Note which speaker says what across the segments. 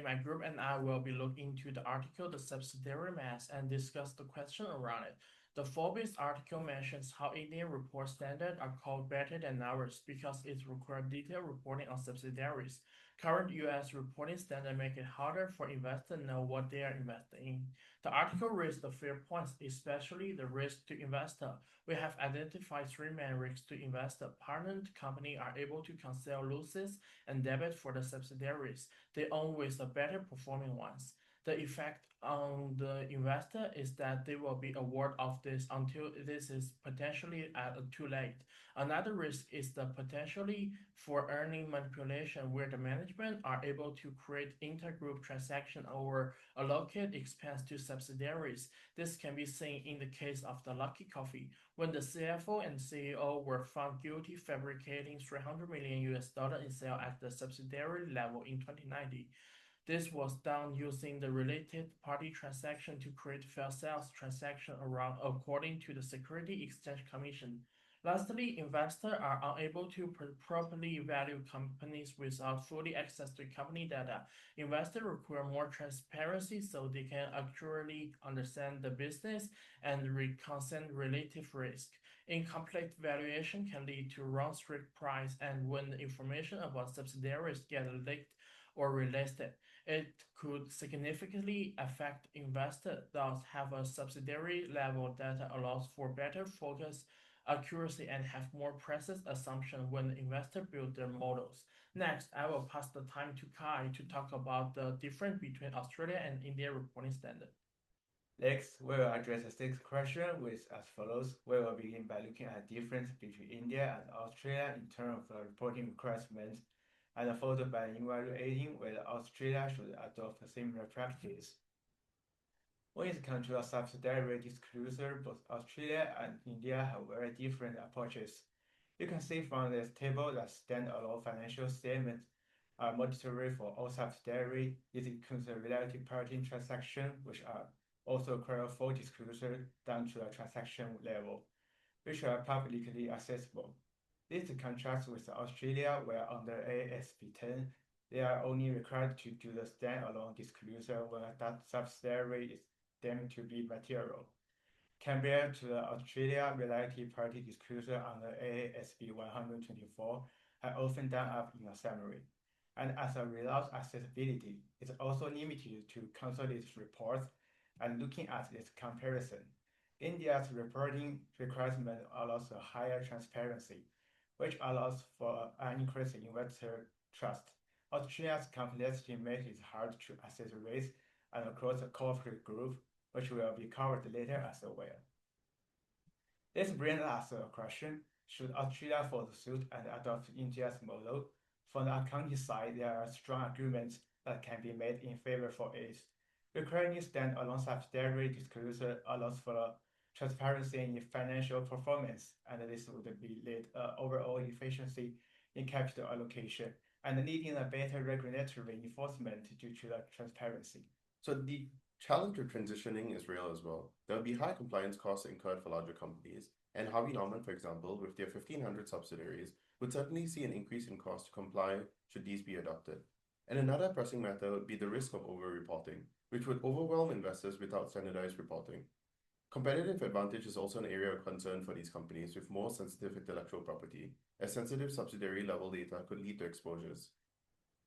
Speaker 1: My group and I will be looking into the article, the subsidiary mass, and discuss the question around it. The Forbes article mentions how Indian report standards are called better than ours because it requires detailed reporting on subsidiaries. Current US reporting standards make it harder for investors to know what they are investing in. The article raised the fair points, especially the risk to investor. We have identified three main risks to investor. Partnered companies are able to cancel losses and debit for the subsidiaries they own with the better performing ones. The effect on the investor is that they will be aware of this until this is potentially too late. Another risk is the potentially for earning manipulation where the management are able to create intergroup transaction or allocate expense to subsidiaries. This can be seen in the case of the Lucky Coffee when the CFO and CEO were found guilty fabricating 300 million US dollar in sale at the subsidiary level in 2019. This was done using the related party transaction to create fair sales transaction around according to the Security Exchange Commission. Lastly, investors are unable to properly value companies without fully access to company data. Investors require more transparency so they can accurately understand the business and reconcile relative risk. Incomplete valuation can lead to wrong street price, and when information about subsidiaries get leaked or released, it could significantly affect investors. Thus, have a subsidiary level data allows for better focus, accuracy, and have more precise assumption when investors build their models. Next, I will pass the time to Kai to talk about the difference between Australia and India reporting standard.
Speaker 2: Next, we will address the sixth question with as follows. We will begin by looking at the difference between India and Australia in terms of reporting requirements, and followed by evaluating whether Australia should adopt a similar practice. When it comes to a subsidiary disclosure, both Australia and India have very different approaches. You can see from this table that standalone financial statements are mandatory for all subsidiaries. It includes the related party transactions, which are also require full disclosure down to the transaction level, which are publicly accessible. This contrasts with Australia, where under ASB10, they are only required to do the standalone disclosure when that subsidiary is deemed to be material. Compared to the Australia related party disclosure under ASB 124 are often done up in a summary. And as a result, accessibility is also limited to consolidated reports and looking at this comparison. India's reporting requirement allows a higher transparency, which allows for an increase in investor trust. Australia's complexity makes it hard to assess risk and across the corporate group, which will be covered later as well. This brings us to a question: should Australia follow suit and adopt India's model? From the accounting side, there are strong arguments that can be made in favor for it. Requiring standalone subsidiary disclosure allows for transparency in financial performance, and this would lead overall efficiency in capital allocation and leading a better regulatory enforcement due to the transparency.
Speaker 3: So the challenge of transitioning is real as well. There will be high compliance costs incurred for larger companies, and Harvey Norman, for example, with their 1,500 subsidiaries, would certainly see an increase in cost to comply should these be adopted. And another pressing matter would be the risk of over-reporting, which would overwhelm investors without standardized reporting. Competitive advantage is also an area of concern for these companies with more sensitive intellectual property, as sensitive subsidiary level data could lead to exposures.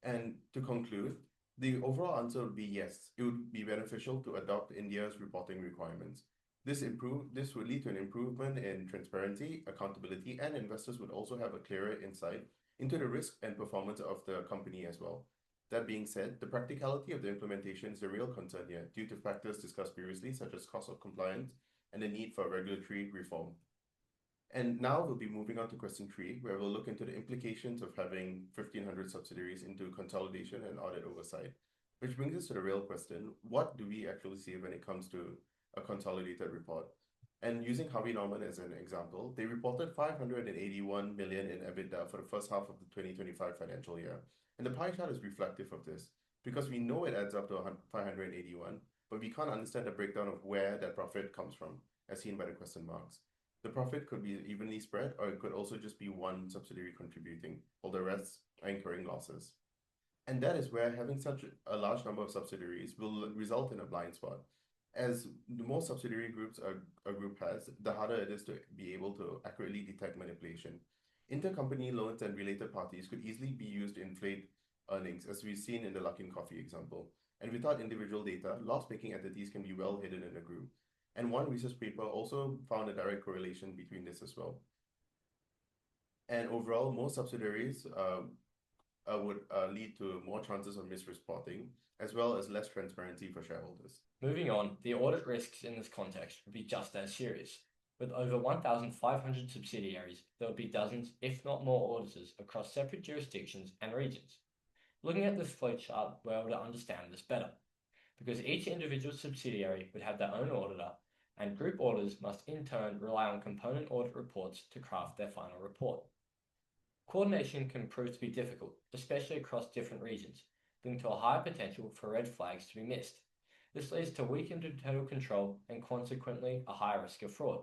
Speaker 3: And to conclude, the overall answer would be yes, it would be beneficial to adopt India's reporting requirements. This would lead to an improvement in transparency, accountability, and investors would also have a clearer insight into the risk and performance of the company as well. That being said, the practicality of the implementation is a real concern here due to factors discussed previously, such as cost of compliance and the need for regulatory reform. And now we'll be moving on to question 3, where we'll look into the implications of having 1,500 subsidiaries into consolidation and audit oversight. Which brings us to the real question: what do we actually see when it comes to a consolidated report? And using Harvey Norman as an example, they reported 581 million in EBITDA for the first half of the 2025 financial year. And the pie chart is reflective of this, because we know it adds up to 581, but we can't understand the breakdown of where that profit comes from, as seen by the question marks. The profit could be evenly spread, or it could also just be one subsidiary contributing, while the rest are incurring losses. And that is where having such a large number of subsidiaries will result in a blind spot. As the more subsidiary groups a group has, the harder it is to be able to accurately detect manipulation. Intercompany loans and related parties could easily be used to inflate earnings, as we've seen in the Luckin Coffee example. And without individual data, loss-making entities can be well hidden in a group. And one research paper also found a direct correlation between this as well. And overall, most subsidiaries would lead to more chances of misreporting, as well as less transparency for shareholders.
Speaker 4: Moving on, the audit risks in this context would be just as serious. With over 1,500 subsidiaries, there would be dozens, if not more, auditors across separate jurisdictions and regions. Looking at this flowchart, we're able to understand this better, because each individual subsidiary would have their own auditor, and group auditors must in turn rely on component audit reports to craft their final report. Coordination can prove to be difficult, especially across different regions, leading to a higher potential for red flags to be missed. This leads to weakened internal control and consequently a higher risk of fraud.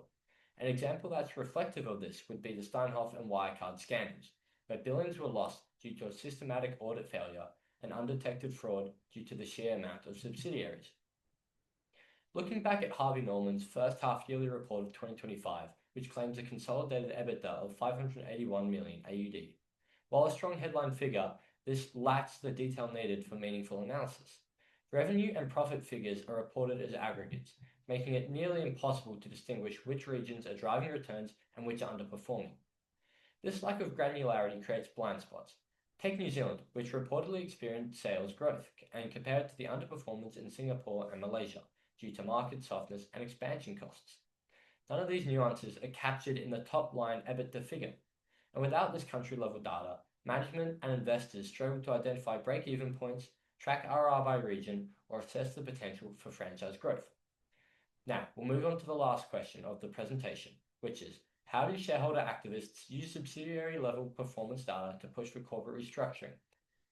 Speaker 4: An example that's reflective of this would be the Steinhoff and Wirecard scandals, where billions were lost due to a systematic audit failure and undetected fraud due to the sheer amount of subsidiaries. Looking back at Harvey Norman's first half yearly report of 2025, which claims a consolidated EBITDA of 581 million AUD. While a strong headline figure, this lacks the detail needed for meaningful analysis. Revenue and profit figures are reported as aggregates, making it nearly impossible to distinguish which regions are driving returns and which are underperforming. This lack of granularity creates blind spots. Take New Zealand, which reportedly experienced sales growth, and compare it to the underperformance in Singapore and Malaysia, due to market softness and expansion costs. None of these nuances are captured in the top line EBITDA figure, and without this country level data, management and investors struggle to identify break-even points, track RR by region, or assess the potential for franchise growth. Now, we'll move on to the last question of the presentation, which is, how do shareholder activists use subsidiary level performance data to push for corporate restructuring?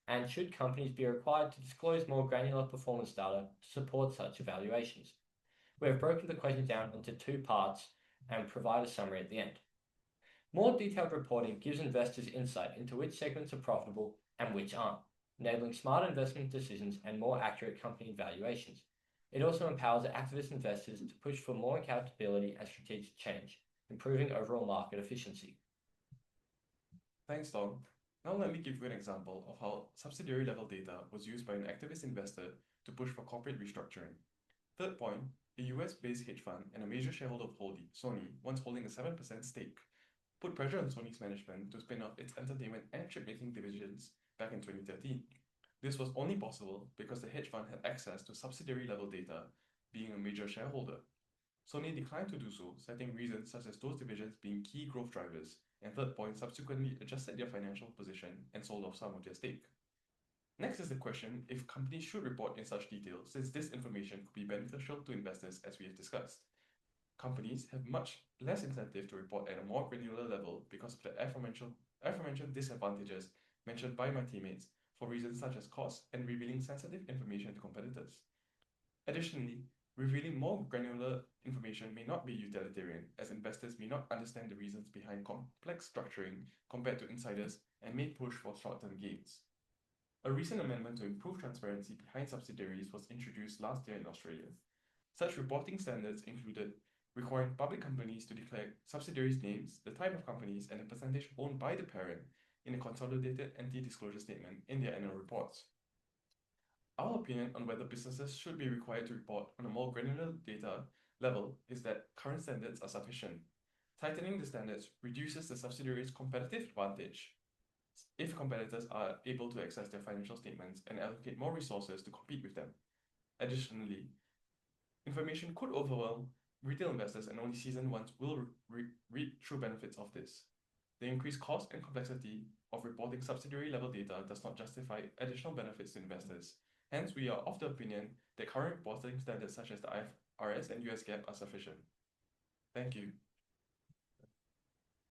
Speaker 4: And should companies be required to disclose more granular performance data to support such evaluations? We have broken the question down into two parts and provide a summary at the end. More detailed reporting gives investors insight into which segments are profitable and which aren't, enabling smart investment decisions and more accurate company valuations. It also empowers activist investors to push for more accountability and strategic change, improving overall market efficiency.
Speaker 5: Thanks, Tom. Now let me give you an example of how subsidiary level data was used by an activist investor to push for corporate restructuring. Third point, a US-based hedge fund and a major shareholder of Sony, once holding a 7% stake, put pressure on Sony's management to spin off its entertainment and chipmaking divisions back in 2013. This was only possible because the hedge fund had access to subsidiary level data, being a major shareholder. Sony declined to do so, citing reasons such as those divisions being key growth drivers, and third point, subsequently adjusted their financial position and sold off some of their stake. Next is the question if companies should report in such detail, since this information could be beneficial to investors as we have discussed. Companies have much less incentive to report at a more granular level because of the aforementioned disadvantages mentioned by my teammates for reasons such as cost and revealing sensitive information to competitors. Additionally, revealing more granular information may not be utilitarian, as investors may not understand the reasons behind complex structuring compared to insiders and may push for short-term gains. A recent amendment to improve transparency behind subsidiaries was introduced last year in Australia. Such reporting standards included requiring public companies to declare subsidiaries' names, the type of companies, and the percentage owned by the parent in a consolidated anti-disclosure statement in their annual reports. Our opinion on whether businesses should be required to report on a more granular data level is that current standards are sufficient. Tightening the standards reduces the subsidiary's competitive advantage if competitors are able to access their financial statements and allocate more resources to compete with them. Additionally, information could overwhelm retail investors and only seasoned ones will reap true benefits of this. The increased cost and complexity of reporting subsidiary level data does not justify additional benefits to investors. Hence, we are of the opinion that current reporting standards such as the IFRS and US GAAP are sufficient. Thank you.